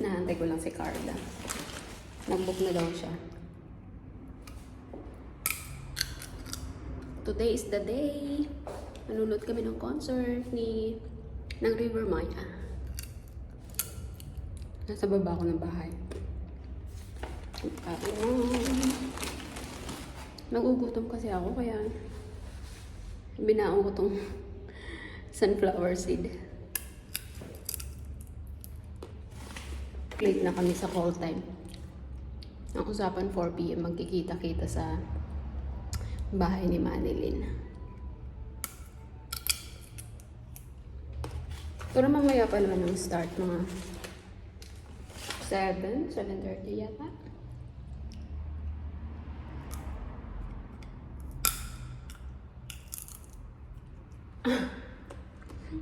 Naantay ko lang si Carla. Nag-book na daw siya. Today is the day. Manunod kami ng concert ng River Maya. Nasa baba ko ng bahay. Nagugutom kasi ako kaya binaon ko tong sunflower seed. Late na kami sa call time. Ang usapan 4 PM magkikita-kita sa bahay ni Manilyn. Pero mamaya pa naman ang start, mga 7:30 yata.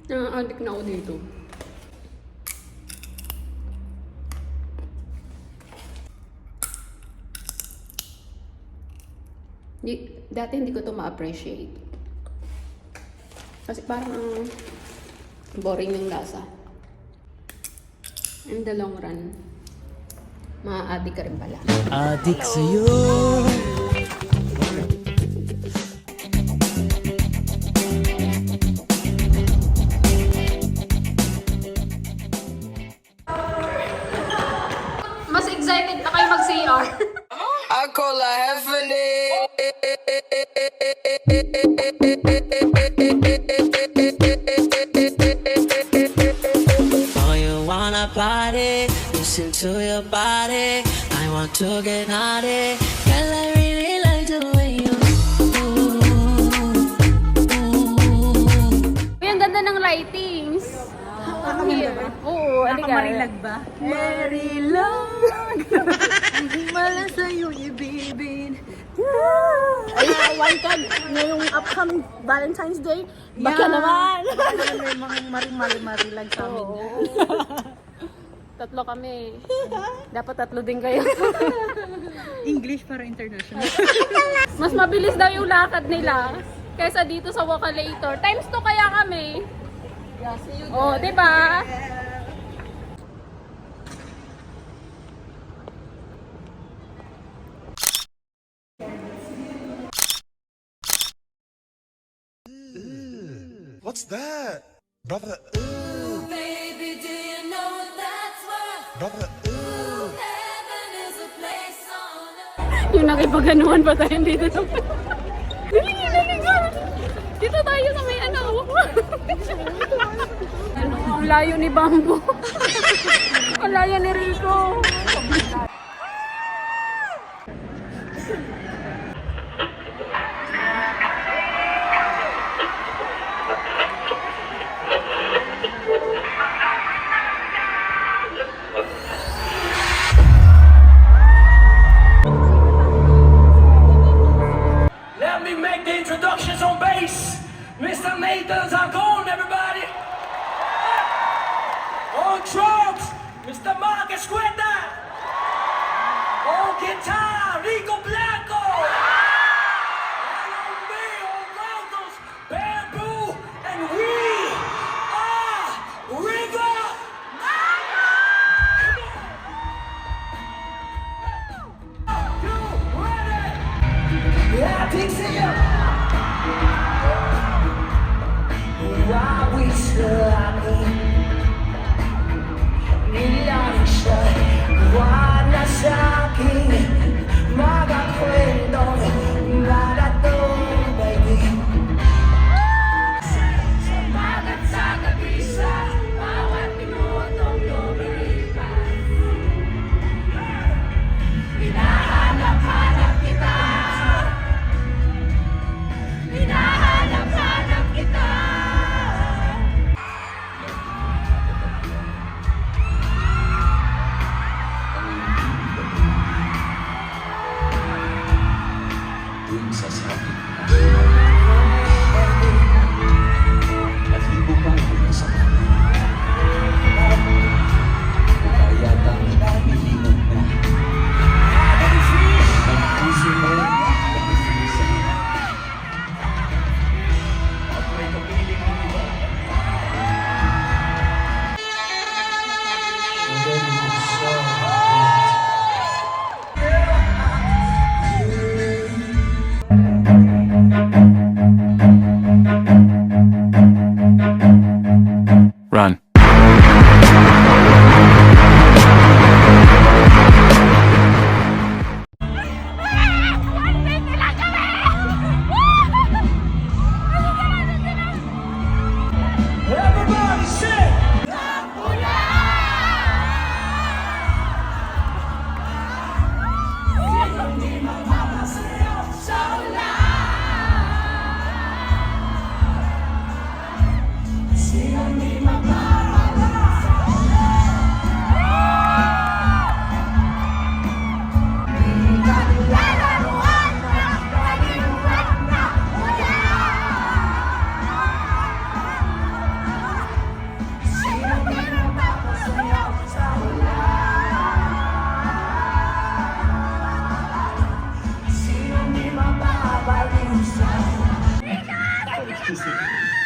Na-addict na ako dito. Dati hindi ko to ma-appreciate. Kasi parang boring yung lasa. In the long run, ma-addict ka rin pala. Addict sa'yo. Mas excited na kayo mag-CR. Ako la hefene. Oh, you wanna party? Listen to your body. I want to get naughty. Girl, I really like the way you Uy, ang ganda ng lightings. Here. Oo, Nakakarilag ba? Marilag. Wala sa'yo ibibin. Ay, one card ngayong upcoming Valentine's Day. Baka naman. May mga marilag sa amin. Tatlo kami. Dapat tatlo din kayo. English para international. Mas mabilis daw yung lakad nila kaysa dito sa Wakalator. Times 2 kaya kami. Oh, di ba? What's that? Brother, Baby, do you know that's what brother, heaven is a place on earth? Yung nakipaganuhan pa tayo dito. Dali, dito tayo sa may ano. Ang layo ni Bambo. Ang layo ni Rico. Let me make the introductions on bass. Mr. Nathan Zarcon, everybody. On drums, Mr. Marcus Escueta. On guitar, Rico Blanco. And on me, on vocals, Bamboo. And we are River. You ready? Yeah, Dixie. Why we slimy? Nilang siya, wala sa akin. Mga kwentong maratong, baby. Sumagat sa gabi sa bawat minutong lumilipas. Hinahanap-hanap kita. Hinahanap-hanap kita. Yung sasabi at libo pang mula sa mga kaya tang nilingog na ang puso mo pag-iisa at may kapiling ng iba. And then Run. Everybody sing.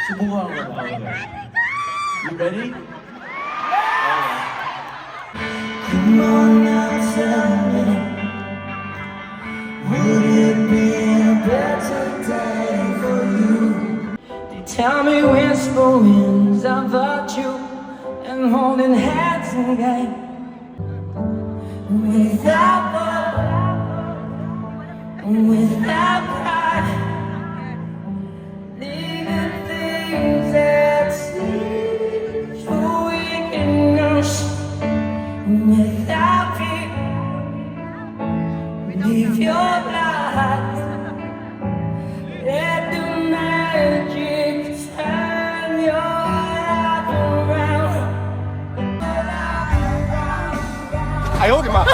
Subukan ko na. You ready? Come on now, tell me, would it be a better day for you? They tell me whisper winds of virtue and holding hands again. Without love, without pride, leaving things that seem so weak and nurse. Without fear, leave your light. Let the magic turn your life around. 哎呦我的妈！